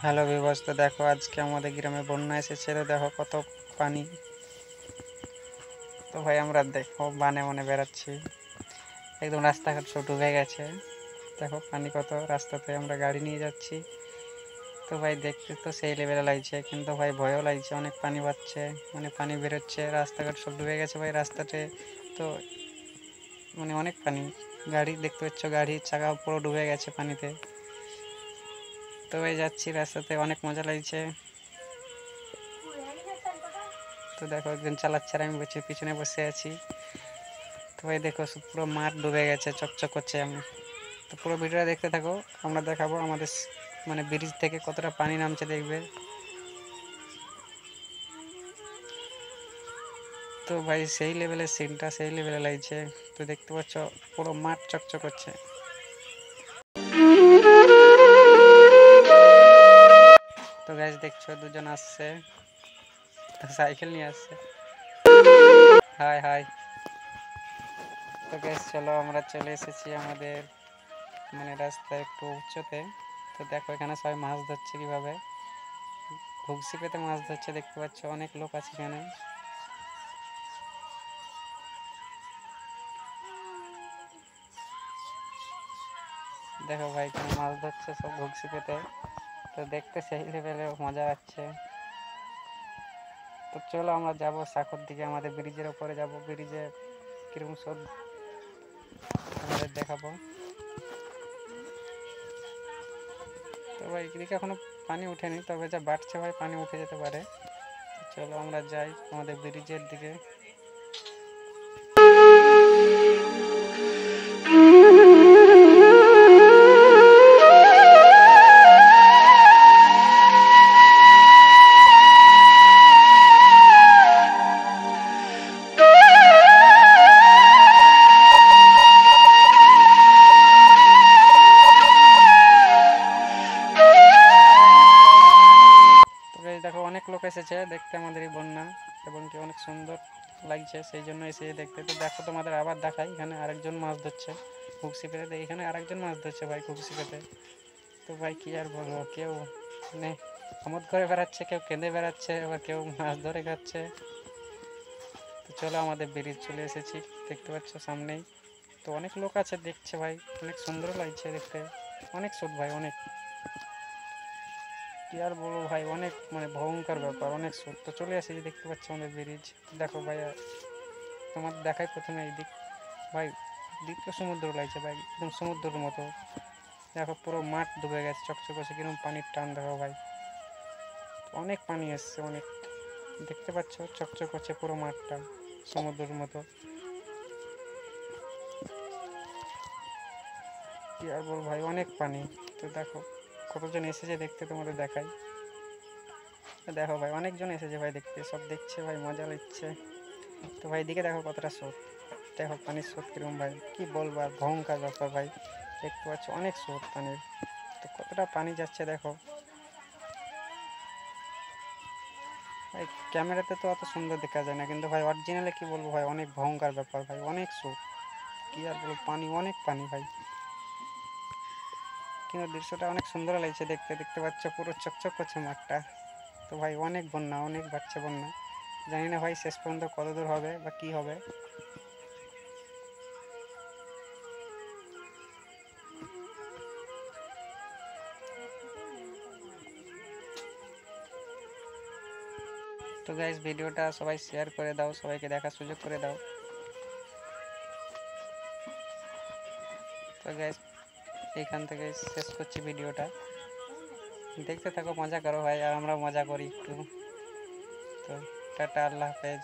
Hello viewers, তো দেখো আজকে আমাদের গ্রামে বন্যা এসেছে। তো দেখো কত পানি। তো ভাই আমরা দেখো বানে মনে বেড়াচ্ছি, একদম রাস্তাঘাট সব ডুবে গেছে। দেখো পানি কত, রাস্তাতে আমরা গাড়ি নিয়ে যাচ্ছি। তো ভাই দেখতে তো সেই লেভেলে লাগছে, কিন্তু ভাই ভয়ও লাগছে, অনেক পানি বাড়ছে, মানে পানি বেরোচ্ছে, রাস্তাঘাট সব ডুবে গেছে ভাই রাস্তাতে। তো মানে অনেক পানি, গাড়ি দেখতে পাচ্ছ, গাড়ির চাকা পুরো ডুবে গেছে পানিতে। তো ভাই যাচ্ছি রাস্তাতে, অনেক মজা লাগছে। তো দেখো একজন চালাচ্ছে আর আমি পিছনে বসে আছি। তো ভাই দেখো পুরো মাঠ ডুবে গেছে, চকচক করছে। আমি তো পুরো ভিডিওটা দেখতে থাকো, আমরা দেখাবো আমাদের মানে ব্রিজ থেকে কতটা পানি নামছে দেখবে। তো ভাই সেই লেভেলের সিনটা সেই লেভেলে লাগছে। তো দেখতে পাচ্ছ পুরো মাঠ চকচক করছে। তো গ্যাস দেখছো দুজন আসছে, তো সাইকেল নিয়ে আসছে। High high. তো গ্যাস চলো আমরা চলে এসেছি আমাদের মানে রাস্তায় একটু উচ্চতে। তো দেখো এখানে সবাই মাছ ধরছে কিভাবে, ভুগসি পেতে মাছ ধরছে, দেখতে পাচ্ছ অনেক লোক আছে এখানে। দেখো ভাই এখানে মাছ ধরছে সব ভুগসি পেতে। তো দেখতে সেই লেভেলে মজা আসছে। তো চলো আমরা যাব সাঁকোর দিকে, আমাদের ব্রিজের ওপরে যাব, ব্রিজে কিরকম সব আমাদের দেখাবো। তো ভাই এদিকে এখনো পানি উঠেনি, তবে যা বাড়ছে ভাই পানি উঠে যেতে পারে। চলো আমরা যাই আমাদের ব্রিজের দিকে। দেখো অনেক লোক এসেছে দেখতে আমাদের এই বন্যা, এবং কি অনেক সুন্দর লাগছে, সেই জন্য এসে দেখতে। তো দেখো তোমাদের আবার দেখাই, এখানে আরেকজন মাছ ধরছে খুকসি পেতে, এখানে আরেকজন মাছ ধরছে ভাই খুকসি পেতে। তো ভাই কি আর বলবো, কেউ মানে আমোদ করে বেড়াচ্ছে, কেউ কেঁদে বেড়াচ্ছে, আবার কেউ মাছ ধরে খাচ্ছে। তো চলো আমাদের ব্রিজ চলে এসেছি, দেখতে পাচ্ছ সামনেই। তো অনেক লোক আছে দেখছে ভাই, অনেক সুন্দর লাগছে দেখতে, অনেক স্রোত ভাই, অনেক কি আর বলবো ভাই, অনেক মানে ভয়ঙ্কর ব্যাপার, অনেক স্রোত। তো চলে এসেছি, দেখতে পাচ্ছ আমাদের ব্রিজ। দেখো ভাইয়া তোমার দেখাই প্রথমে এই দিক, ভাই দিকটা সমুদ্র লাগছে ভাই, একদম সমুদ্রের মতো। দেখো পুরো মাঠ ডুবে গেছে, চকচক করছে, কিরকম পানির টান দেখো ভাই, অনেক পানি এসছে অনেক। দেখতে পাচ্ছ চকচক করছে পুরো মাঠটা, সমুদ্রের মতো। কি আর বল ভাই, অনেক পানি। তো দেখো কতজন এসেছে দেখতে, তোমাদের দেখাই। দেখো ভাই অনেকজন এসেছে ভাই দেখতে, সব দেখছে ভাই, মজা নিচ্ছে। তো ভাই দিকে দেখো কতটা স্রোত, দেখো পানির স্রোত কিরকম ভাই, কি বলবো আর, ভয়ঙ্কর ব্যাপার ভাই। দেখতে পাচ্ছ অনেক স্রোত পানির, তো কতটা পানি যাচ্ছে দেখো ভাই। ক্যামেরাতে তো অত সুন্দর দেখা যায় না, কিন্তু ভাই অরিজিনালে কি বলবো ভাই, অনেক ভয়ঙ্কর ব্যাপার ভাই, অনেক স্রোত। কি আর বলবো, পানি অনেক পানি ভাই, কিন্তু দৃশ্যটা অনেক সুন্দর লাগছে দেখতে। দেখতে পাচ্ছ পুরো চকচক করছে মাঠটা। তো ভাই অনেক বন্যা, অনেক বাড়ছে বন্যা, জানি না ভাই শেষ পর্যন্ত কত দূর হবে বা কী হবে। তো গাইস ভিডিওটা সবাই শেয়ার করে দাও, সবাইকে দেখার সুযোগ করে দাও। তো গাইস এইখান থেকে শেষ করছি ভিডিওটা, দেখতে থাকো, মজা করো ভাই, আর আমরা মজা করি একটু। তো টাটা, আল্লাহ হাফেজ।